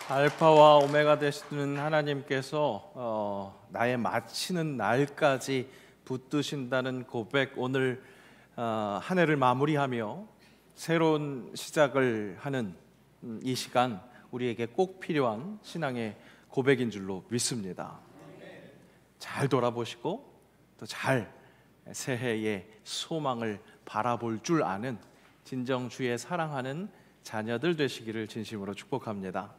알파와 오메가 되시는 하나님께서 나의 마치는 날까지 붙드신다는 고백, 오늘 한 해를 마무리하며 새로운 시작을 하는 이 시간, 우리에게 꼭 필요한 신앙의 고백인 줄로 믿습니다. 잘 돌아보시고 또 잘 새해의 소망을 바라볼 줄 아는 진정 주의 사랑하는 자녀들 되시기를 진심으로 축복합니다.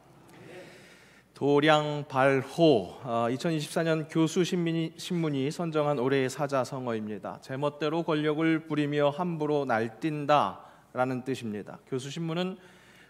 도량발호 2024년 교수신문이 선정한 올해의 사자성어입니다. 제멋대로 권력을 부리며 함부로 날뛴다 라는 뜻입니다. 교수신문은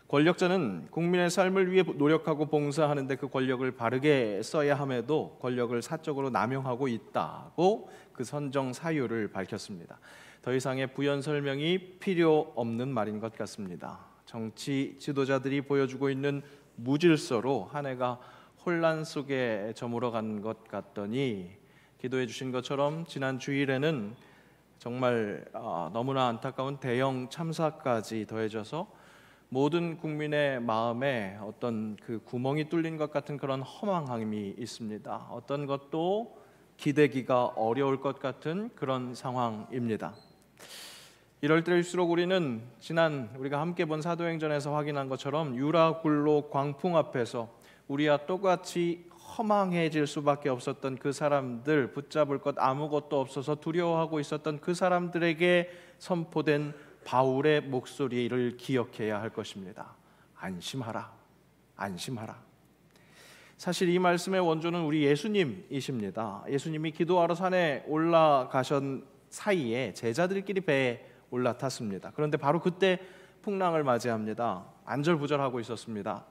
권력자는 국민의 삶을 위해 노력하고 봉사하는데 그 권력을 바르게 써야 함에도 권력을 사적으로 남용하고 있다고 그 선정 사유를 밝혔습니다. 더 이상의 부연 설명이 필요 없는 말인 것 같습니다. 정치 지도자들이 보여주고 있는 무질서로 한 해가 혼란 속에 저물어간 것 같더니, 기도해 주신 것처럼 지난 주일에는 정말 너무나 안타까운 대형 참사까지 더해져서 모든 국민의 마음에 어떤 그 구멍이 뚫린 것 같은 그런 허망함이 있습니다. 어떤 것도 기대기가 어려울 것 같은 그런 상황입니다. 이럴 때일수록 우리는 지난 우리가 함께 본 사도행전에서 확인한 것처럼 유라굴로 광풍 앞에서 우리와 똑같이 허망해질 수밖에 없었던 그 사람들, 붙잡을 것 아무것도 없어서 두려워하고 있었던 그 사람들에게 선포된 바울의 목소리를 기억해야 할 것입니다. 안심하라, 안심하라. 사실 이 말씀의 원조는 우리 예수님이십니다. 예수님이 기도하러 산에 올라가신 사이에 제자들끼리 배에 올라탔습니다. 그런데 바로 그때 풍랑을 맞이합니다. 안절부절하고 있었습니다.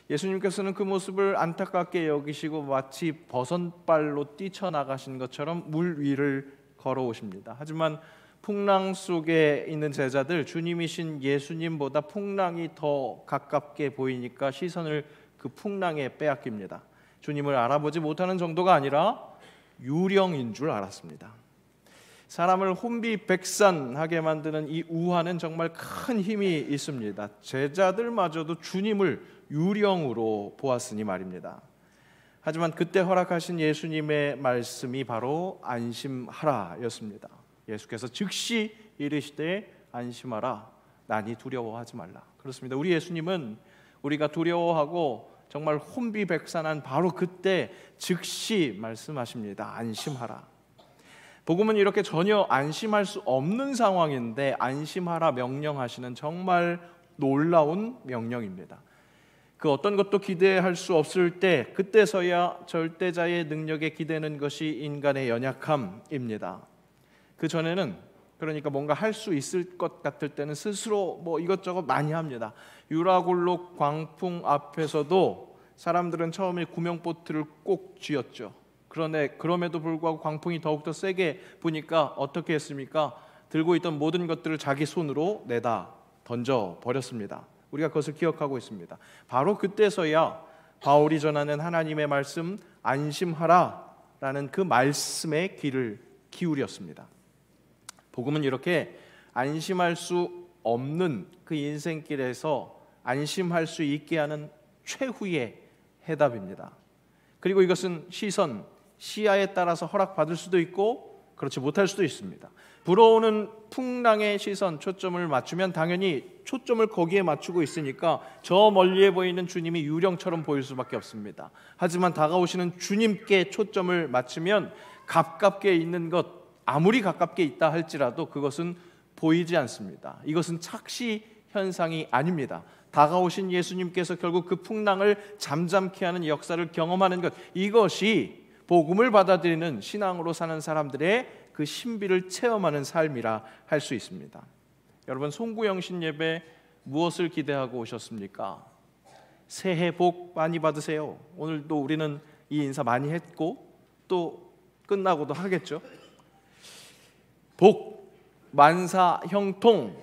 예수님께서는 그 모습을 안타깝게 여기시고 마치 버선발로 뛰쳐나가신 것처럼 물 위를 걸어오십니다. 하지만 풍랑 속에 있는 제자들, 주님이신 예수님보다 풍랑이 더 가깝게 보이니까 시선을 그 풍랑에 빼앗깁니다. 주님을 알아보지 못하는 정도가 아니라 유령인 줄 알았습니다. 사람을 혼비백산하게 만드는 이 우화는 정말 큰 힘이 있습니다. 제자들마저도 주님을 유령으로 보았으니 말입니다. 하지만 그때 허락하신 예수님의 말씀이 바로 안심하라였습니다. 예수께서 즉시 이르시되 안심하라, 나니 두려워하지 말라. 그렇습니다. 우리 예수님은 우리가 두려워하고 정말 혼비백산한 바로 그때 즉시 말씀하십니다. 안심하라. 복음은 이렇게 전혀 안심할 수 없는 상황인데 안심하라 명령하시는 정말 놀라운 명령입니다. 그 어떤 것도 기대할 수 없을 때 그때서야 절대자의 능력에 기대는 것이 인간의 연약함입니다. 그 전에는, 그러니까 뭔가 할 수 있을 것 같을 때는 스스로 이것저것 많이 합니다. 유라굴로 광풍 앞에서도 사람들은 처음에 구명보트를 꼭 쥐었죠. 그런데 그럼에도 불구하고 광풍이 더욱더 세게 부니까 어떻게 했습니까? 들고 있던 모든 것들을 자기 손으로 내다 던져버렸습니다. 우리가 그것을 기억하고 있습니다. 바로 그때서야 바울이 전하는 하나님의 말씀 안심하라 라는 그 말씀에 귀를 기울였습니다. 복음은 이렇게 안심할 수 없는 그 인생길에서 안심할 수 있게 하는 최후의 해답입니다. 그리고 이것은 시야에 따라서 허락받을 수도 있고 그렇지 못할 수도 있습니다. 불어오는 풍랑의 시선, 초점을 맞추면 당연히 초점을 거기에 맞추고 있으니까 저 멀리에 보이는 주님이 유령처럼 보일 수밖에 없습니다. 하지만 다가오시는 주님께 초점을 맞추면 가깝게 있는 것, 아무리 가깝게 있다 할지라도 그것은 보이지 않습니다. 이것은 착시 현상이 아닙니다. 다가오신 예수님께서 결국 그 풍랑을 잠잠케 하는 역사를 경험하는 것, 이것이 복음을 받아들이는 신앙으로 사는 사람들의 그 신비를 체험하는 삶이라 할 수 있습니다. 여러분, 송구영신 예배 무엇을 기대하고 오셨습니까? 새해 복 많이 받으세요. 오늘도 우리는 이 인사 많이 했고 또 끝나고도 하겠죠. 복, 만사, 형통.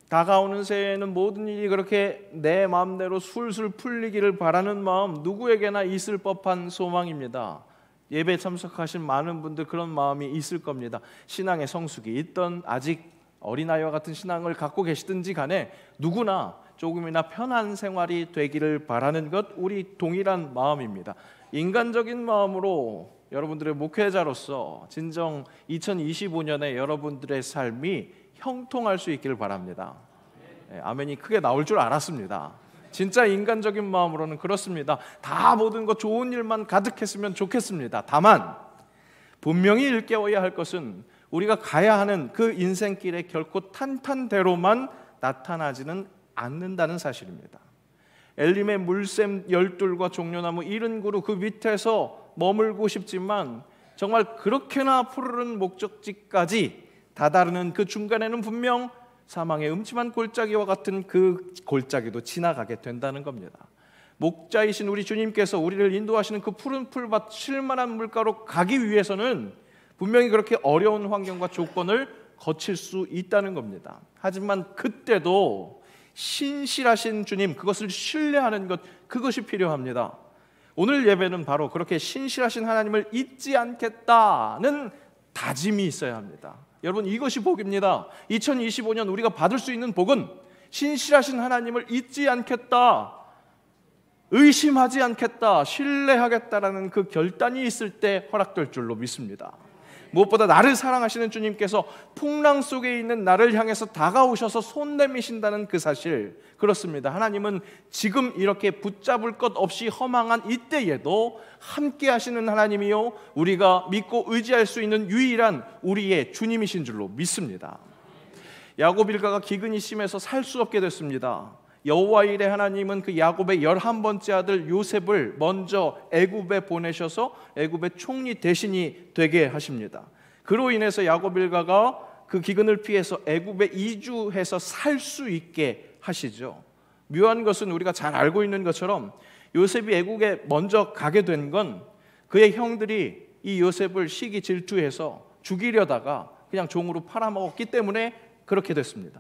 다가오는 새해에는 모든 일이 그렇게 내 마음대로 술술 풀리기를 바라는 마음, 누구에게나 있을 법한 소망입니다. 예배에 참석하신 많은 분들 그런 마음이 있을 겁니다. 신앙의 성숙이 있던 아직 어린아이와 같은 신앙을 갖고 계시든지 간에 누구나 조금이나 편한 생활이 되기를 바라는 것, 우리 동일한 마음입니다. 인간적인 마음으로 여러분들의 목회자로서 진정 2025년에 여러분들의 삶이 형통할 수 있기를 바랍니다. 아멘이 크게 나올 줄 알았습니다. 진짜 인간적인 마음으로는 그렇습니다. 다 모든 것 좋은 일만 가득했으면 좋겠습니다. 다만 분명히 일깨워야 할 것은 우리가 가야 하는 그 인생길에 결코 탄탄대로만 나타나지는 않는다는 사실입니다. 엘림의 물샘 12과 종려나무 70그루 그 밑에서 머물고 싶지만 정말 그렇게나 푸르른 목적지까지 다다르는 그 중간에는 분명 사망의 음침한 골짜기와 같은 그 골짜기도 지나가게 된다는 겁니다. 목자이신 우리 주님께서 우리를 인도하시는 그 푸른 풀밭 쉴만한 물가로 가기 위해서는 분명히 그렇게 어려운 환경과 조건을 거칠 수 있다는 겁니다. 하지만 그때도 신실하신 주님, 그것을 신뢰하는 것, 그것이 필요합니다. 오늘 예배는 바로 그렇게 신실하신 하나님을 잊지 않겠다는 다짐이 있어야 합니다. 여러분, 이것이 복입니다. 2025년 우리가 받을 수 있는 복은 신실하신 하나님을 잊지 않겠다, 의심하지 않겠다, 신뢰하겠다라는 그 결단이 있을 때 허락될 줄로 믿습니다. 무엇보다 나를 사랑하시는 주님께서 풍랑 속에 있는 나를 향해서 다가오셔서 손 내미신다는 그 사실, 그렇습니다. 하나님은 지금 이렇게 붙잡을 것 없이 허망한 이때에도 함께 하시는 하나님이요, 우리가 믿고 의지할 수 있는 유일한 우리의 주님이신 줄로 믿습니다. 야곱 일가가 기근이 심해서 살 수 없게 됐습니다. 여호와 일의 하나님은 그 야곱의 11번째 아들 요셉을 먼저 애굽에 보내셔서 애굽의 총리 대신이 되게 하십니다. 그로 인해서 야곱 일가가 그 기근을 피해서 애굽에 이주해서 살 수 있게 하시죠. 묘한 것은 우리가 잘 알고 있는 것처럼 요셉이 애굽에 먼저 가게 된 건 그의 형들이 이 요셉을 시기 질투해서 죽이려다가 그냥 종으로 팔아먹었기 때문에 그렇게 됐습니다.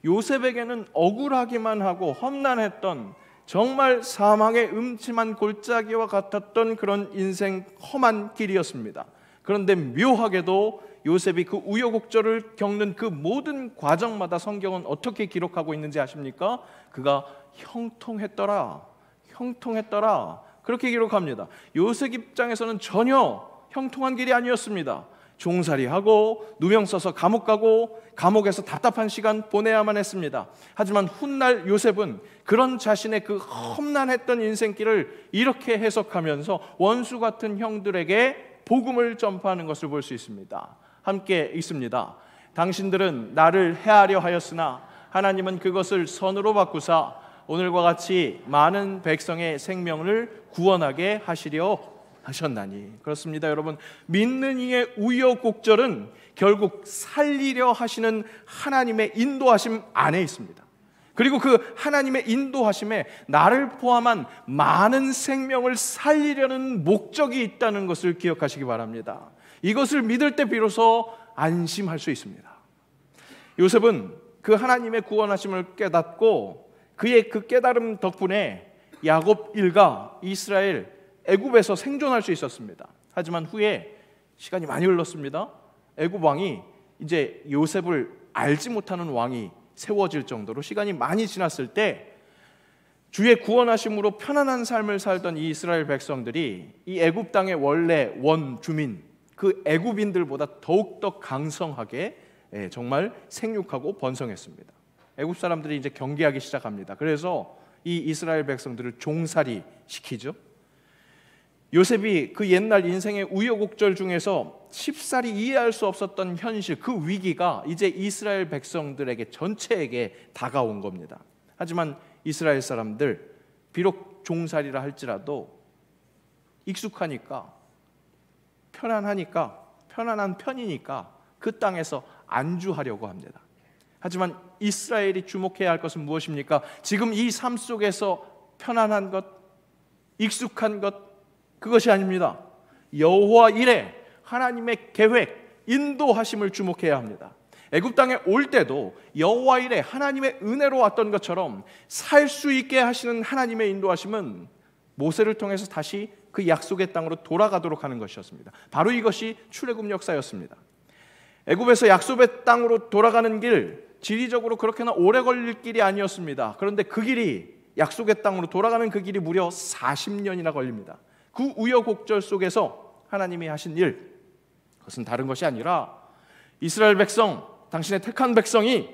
요셉에게는 억울하기만 하고 험난했던, 정말 사망의 음침한 골짜기와 같았던 그런 인생 험한 길이었습니다. 그런데 묘하게도 요셉이 그 우여곡절을 겪는 그 모든 과정마다 성경은 어떻게 기록하고 있는지 아십니까? 그가 형통했더라, 형통했더라, 그렇게 기록합니다. 요셉 입장에서는 전혀 형통한 길이 아니었습니다. 종살이하고 누명 써서 감옥 가고 감옥에서 답답한 시간 보내야만 했습니다. 하지만 훗날 요셉은 그런 자신의 그 험난했던 인생길을 이렇게 해석하면서 원수 같은 형들에게 복음을 전파하는 것을 볼 수 있습니다. 함께 읽습니다. 당신들은 나를 해하려 하였으나 하나님은 그것을 선으로 바꾸사 오늘과 같이 많은 백성의 생명을 구원하게 하시려 하셨나니. 그렇습니다, 여러분. 믿는 이의 우여곡절은 결국 살리려 하시는 하나님의 인도하심 안에 있습니다. 그리고 그 하나님의 인도하심에 나를 포함한 많은 생명을 살리려는 목적이 있다는 것을 기억하시기 바랍니다. 이것을 믿을 때 비로소 안심할 수 있습니다. 요셉은 그 하나님의 구원하심을 깨닫고 그의 그 깨달음 덕분에 야곱 일가 이스라엘 애굽에서 생존할 수 있었습니다. 하지만 후에 시간이 많이 흘렀습니다. 애굽 왕이 이제 요셉을 알지 못하는 왕이 세워질 정도로 시간이 많이 지났을 때 주의 구원하심으로 편안한 삶을 살던 이 이스라엘 백성들이 이 애굽 땅의 원래 원주민, 그 애굽인들보다 더욱더 강성하게 정말 생육하고 번성했습니다. 애굽 사람들이 이제 경계하기 시작합니다. 그래서 이 이스라엘 백성들을 종살이 시키죠. 요셉이 그 옛날 인생의 우여곡절 중에서 쉽사리 이해할 수 없었던 현실, 그 위기가 이제 이스라엘 백성들에게 전체에게 다가온 겁니다. 하지만 이스라엘 사람들 비록 종살이라 할지라도 익숙하니까, 편안하니까, 편안한 편이니까 그 땅에서 안주하려고 합니다. 하지만 이스라엘이 주목해야 할 것은 무엇입니까? 지금 이 삶 속에서 편안한 것, 익숙한 것, 그것이 아닙니다. 여호와 일에 하나님의 계획, 인도하심을 주목해야 합니다. 애굽 땅에 올 때도 여호와 일에 하나님의 은혜로 왔던 것처럼 살 수 있게 하시는 하나님의 인도하심은 모세를 통해서 다시 그 약속의 땅으로 돌아가도록 하는 것이었습니다. 바로 이것이 출애굽 역사였습니다. 애굽에서 약속의 땅으로 돌아가는 길, 지리적으로 그렇게나 오래 걸릴 길이 아니었습니다. 그런데 그 길이, 약속의 땅으로 돌아가는 그 길이 무려 40년이나 걸립니다. 그 우여곡절 속에서 하나님이 하신 일, 그것은 다른 것이 아니라 이스라엘 백성, 당신의 택한 백성이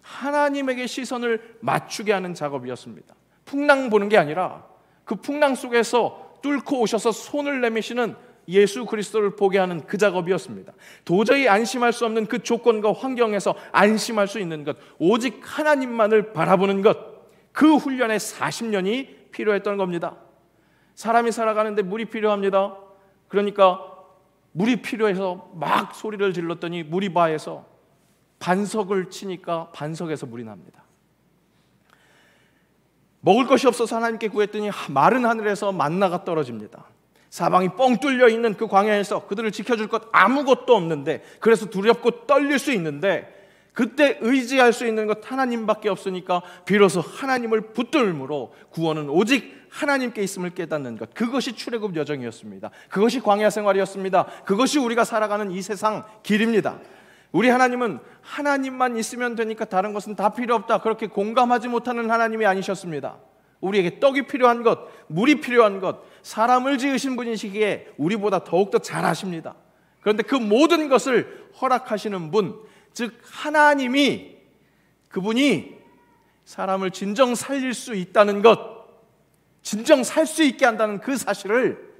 하나님에게 시선을 맞추게 하는 작업이었습니다. 풍랑 보는 게 아니라 그 풍랑 속에서 뚫고 오셔서 손을 내미시는 예수 그리스도를 보게 하는 그 작업이었습니다. 도저히 안심할 수 없는 그 조건과 환경에서 안심할 수 있는 것, 오직 하나님만을 바라보는 것, 그 훈련에 40년이 필요했던 겁니다. 사람이 살아가는데 물이 필요합니다. 그러니까 물이 필요해서 막 소리를 질렀더니 물이 바에서 반석을 치니까 반석에서 물이 납니다. 먹을 것이 없어서 하나님께 구했더니 마른 하늘에서 만나가 떨어집니다. 사방이 뻥 뚫려 있는 그 광야에서 그들을 지켜줄 것 아무것도 없는데, 그래서 두렵고 떨릴 수 있는데, 그때 의지할 수 있는 것 하나님밖에 없으니까 비로소 하나님을 붙들므로 구원은 오직 하나님께 있음을 깨닫는 것, 그것이 출애굽 여정이었습니다. 그것이 광야 생활이었습니다. 그것이 우리가 살아가는 이 세상 길입니다. 우리 하나님은 하나님만 있으면 되니까 다른 것은 다 필요 없다, 그렇게 공감하지 못하는 하나님이 아니셨습니다. 우리에게 떡이 필요한 것, 물이 필요한 것, 사람을 지으신 분이시기에 우리보다 더욱더 잘 아십니다. 그런데 그 모든 것을 허락하시는 분, 즉 하나님이, 그분이 사람을 진정 살릴 수 있다는 것, 진정 살 수 있게 한다는 그 사실을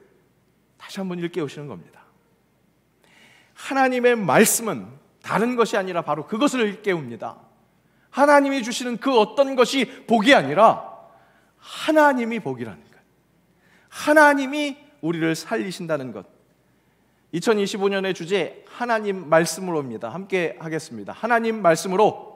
다시 한번 일깨우시는 겁니다. 하나님의 말씀은 다른 것이 아니라 바로 그것을 일깨웁니다. 하나님이 주시는 그 어떤 것이 복이 아니라 하나님이 복이라는 것, 하나님이 우리를 살리신다는 것. 2025년의 주제, 하나님 말씀으로입니다. 함께 하겠습니다. 하나님 말씀으로.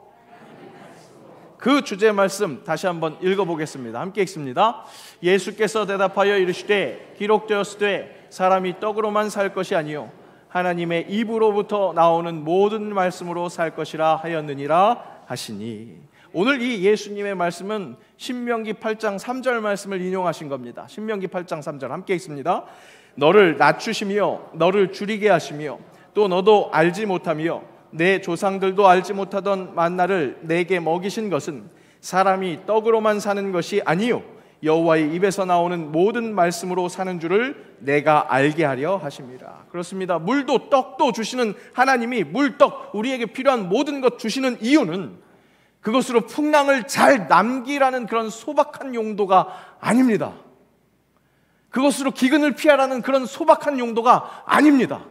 그 주제 말씀 다시 한번 읽어보겠습니다. 함께 읽습니다. 예수께서 대답하여 이르시되 기록되었으되 사람이 떡으로만 살 것이 아니요 하나님의 입으로부터 나오는 모든 말씀으로 살 것이라 하였느니라 하시니. 오늘 이 예수님의 말씀은 신명기 8장 3절 말씀을 인용하신 겁니다. 신명기 8장 3절 함께 읽습니다. 너를 낮추시며 너를 줄이게 하시며 또 너도 알지 못하며 내 조상들도 알지 못하던 만나를 내게 먹이신 것은 사람이 떡으로만 사는 것이 아니요 여호와의 입에서 나오는 모든 말씀으로 사는 줄을 내가 알게 하려 하심이라. 그렇습니다. 물도 떡도 주시는 하나님이 물떡, 우리에게 필요한 모든 것 주시는 이유는 그것으로 풍랑을 잘 남기라는 그런 소박한 용도가 아닙니다. 그것으로 기근을 피하라는 그런 소박한 용도가 아닙니다.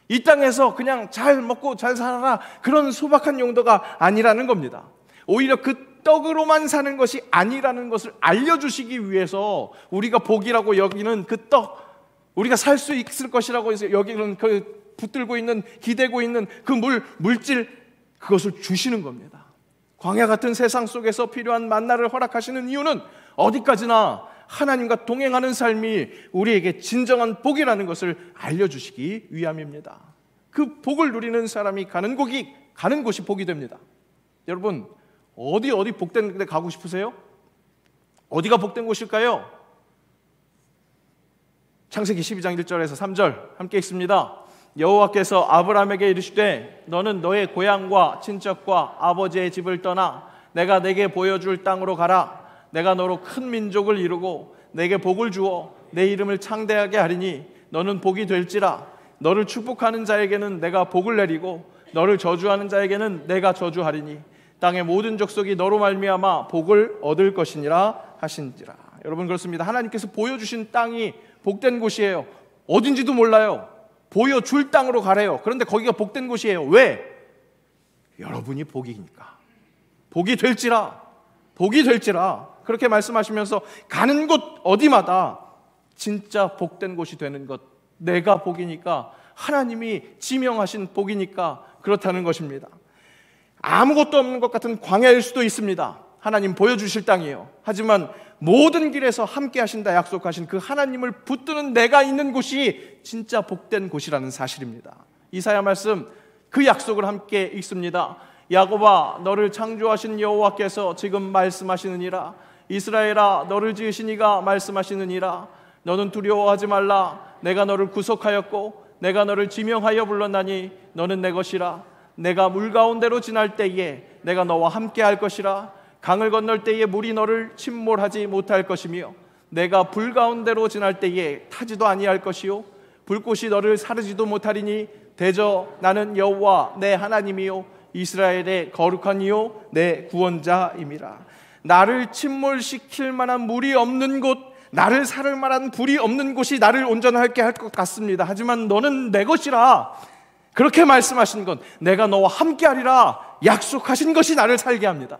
이 땅에서 그냥 잘 먹고 잘 살아라, 그런 소박한 용도가 아니라는 겁니다. 오히려 그 떡으로만 사는 것이 아니라는 것을 알려주시기 위해서 우리가 복이라고 여기는 그 떡, 우리가 살 수 있을 것이라고 해서 여기는 그 붙들고 있는, 기대고 있는 그 물질, 그것을 주시는 겁니다. 광야 같은 세상 속에서 필요한 만나를 허락하시는 이유는 어디까지나 하나님과 동행하는 삶이 우리에게 진정한 복이라는 것을 알려주시기 위함입니다. 그 복을 누리는 사람이 가는 곳이 복이 됩니다. 여러분, 어디 복된 데 가고 싶으세요? 어디가 복된 곳일까요? 창세기 12장 1절에서 3절 함께 읽습니다. 여호와께서 아브라함에게 이르시되 너는 너의 고향과 친척과 아버지의 집을 떠나 내가 내게 보여줄 땅으로 가라. 내가 너로 큰 민족을 이루고 내게 복을 주어 내 이름을 창대하게 하리니 너는 복이 될지라. 너를 축복하는 자에게는 내가 복을 내리고 너를 저주하는 자에게는 내가 저주하리니 땅의 모든 족속이 너로 말미암아 복을 얻을 것이니라 하신지라. 여러분, 그렇습니다. 하나님께서 보여주신 땅이 복된 곳이에요. 어딘지도 몰라요. 보여줄 땅으로 가래요. 그런데 거기가 복된 곳이에요. 왜? 여러분이 복이니까. 복이 될지라 그렇게 말씀하시면서 가는 곳 어디마다 진짜 복된 곳이 되는 것, 내가 복이니까, 하나님이 지명하신 복이니까 그렇다는 것입니다. 아무것도 없는 것 같은 광야일 수도 있습니다. 하나님 보여주실 땅이에요. 하지만 모든 길에서 함께 하신다 약속하신 그 하나님을 붙드는 내가 있는 곳이 진짜 복된 곳이라는 사실입니다. 이사야 말씀, 그 약속을 함께 읽습니다. 야곱아, 너를 창조하신 여호와께서 지금 말씀하시느니라. 이스라엘아, 너를 지으신 이가 말씀하시느니라. 너는 두려워하지 말라. 내가 너를 구속하였고 내가 너를 지명하여 불렀나니 너는 내 것이라. 내가 물 가운데로 지날 때에 내가 너와 함께 할 것이라. 강을 건널 때에 물이 너를 침몰하지 못할 것이며 내가 불 가운데로 지날 때에 타지도 아니할 것이요 불꽃이 너를 사르지도 못하리니 대저 나는 여호와 내 하나님이요 이스라엘의 거룩한 이요 내 구원자임이라. 나를 침몰시킬 만한 물이 없는 곳, 나를 사를 만한 불이 없는 곳이 나를 온전하게 할 것 같습니다. 하지만 너는 내 것이라. 그렇게 말씀하신 건 내가 너와 함께하리라 약속하신 것이 나를 살게 합니다.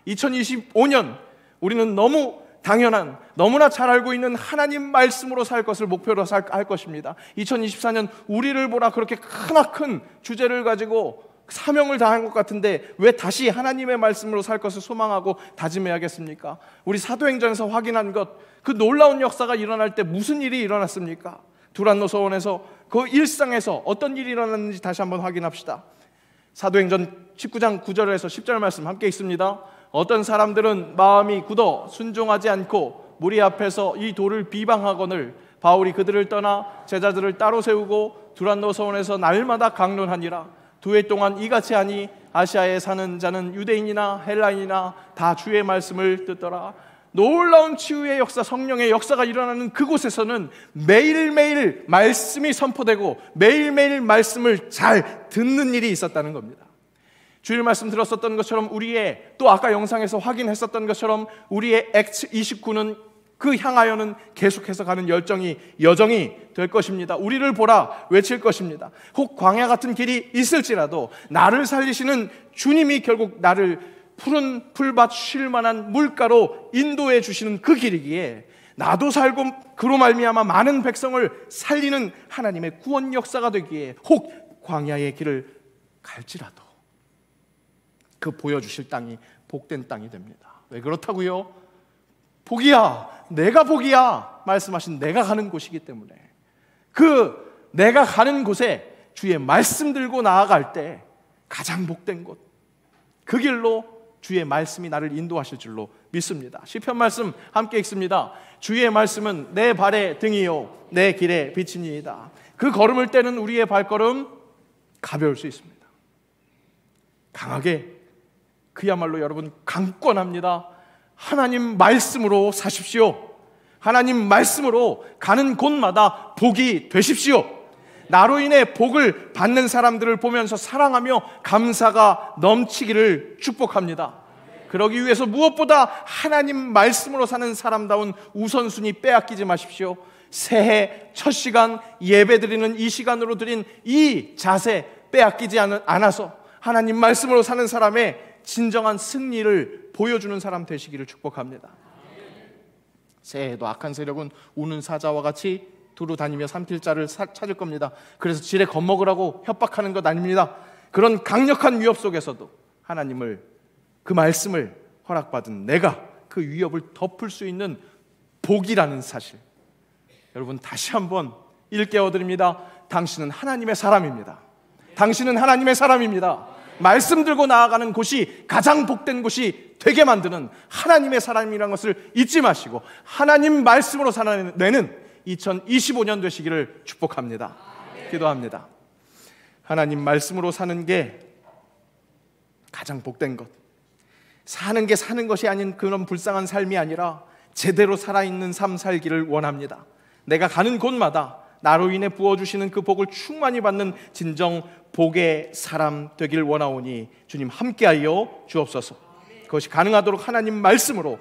2025년 우리는 너무 당연한, 너무나 잘 알고 있는 하나님 말씀으로 살 것을 목표로 할 것입니다. 2024년 우리를 보라 그렇게 크나큰 주제를 가지고 사명을 다한 것 같은데 왜 다시 하나님의 말씀으로 살 것을 소망하고 다짐해야겠습니까? 우리 사도행전에서 확인한 것, 그 놀라운 역사가 일어날 때 무슨 일이 일어났습니까? 두란노 서원에서 그 일상에서 어떤 일이 일어났는지 다시 한번 확인합시다. 사도행전 19장 9절에서 10절 말씀 함께 있습니다. 어떤 사람들은 마음이 굳어 순종하지 않고 무리 앞에서 이 돌을 비방하거늘 바울이 그들을 떠나 제자들을 따로 세우고 두란노 서원에서 날마다 강론하니라. 2해 동안 이같이 하니 아시아에 사는 자는 유대인이나 헬라인이나 다 주의 말씀을 듣더라. 놀라운 치유의 역사, 성령의 역사가 일어나는 그곳에서는 매일매일 말씀이 선포되고 매일매일 말씀을 잘 듣는 일이 있었다는 겁니다. 주일 말씀 들었었던 것처럼 우리의, 또 아까 영상에서 확인했었던 것처럼 우리의 액트 29는 그 향하여는 계속해서 가는 여정이 될 것입니다. 우리를 보라 외칠 것입니다. 혹 광야 같은 길이 있을지라도 나를 살리시는 주님이 결국 나를 푸른 풀밭 쉴 만한 물가로 인도해 주시는 그 길이기에 나도 살고 그로 말미암아 많은 백성을 살리는 하나님의 구원 역사가 되기에 혹 광야의 길을 갈지라도 그 보여주실 땅이 복된 땅이 됩니다. 왜 그렇다고요? 복이야, 내가 복이야 말씀하신 내가 가는 곳이기 때문에 그 내가 가는 곳에 주의 말씀 들고 나아갈 때 가장 복된 곳, 그 길로 주의 말씀이 나를 인도하실 줄로 믿습니다. 시편 말씀 함께 읽습니다. 주의 말씀은 내 발의 등이요 내 길의 빛이니이다. 그 걸음을 떼는 우리의 발걸음 가벼울 수 있습니다. 강하게, 그야말로 여러분 강권합니다. 하나님 말씀으로 사십시오. 하나님 말씀으로 가는 곳마다 복이 되십시오. 나로 인해 복을 받는 사람들을 보면서 사랑하며 감사가 넘치기를 축복합니다. 그러기 위해서 무엇보다 하나님 말씀으로 사는 사람다운 우선순위 빼앗기지 마십시오. 새해 첫 시간 예배드리는 이 시간으로 드린 이 자세 빼앗기지 않아서 하나님 말씀으로 사는 사람의 진정한 승리를 보여주는 사람 되시기를 축복합니다. 새해에도 악한 세력은 우는 사자와 같이 두루 다니며 삼킬 자를 찾을 겁니다. 그래서 지레 겁먹으라고 협박하는 것 아닙니다. 그런 강력한 위협 속에서도 하나님을, 그 말씀을 허락받은 내가 그 위협을 덮을 수 있는 복이라는 사실, 여러분 다시 한번 일깨워드립니다. 당신은 하나님의 사람입니다. 당신은 하나님의 사람입니다. 말씀 들고 나아가는 곳이 가장 복된 곳이 되게 만드는 하나님의 사람이라는 것을 잊지 마시고 하나님 말씀으로 살아내는 2025년 되시기를 축복합니다. 기도합니다. 하나님 말씀으로 사는 게 가장 복된 것, 사는 게 사는 것이 아닌 그런 불쌍한 삶이 아니라 제대로 살아있는 삶 살기를 원합니다. 내가 가는 곳마다 나로 인해 부어주시는 그 복을 충만히 받는 진정 복의 사람 되길 원하오니 주님 함께하여 주옵소서. 그것이 가능하도록 하나님 말씀으로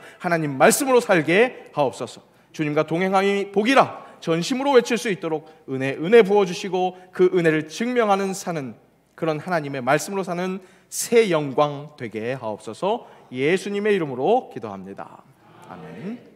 살게 하옵소서. 주님과 동행함이 복이라 전심으로 외칠 수 있도록 은혜 부어주시고 그 은혜를 증명하는 사는 그런 하나님의 말씀으로 사는 새 영광 되게 하옵소서. 예수님의 이름으로 기도합니다. 아멘.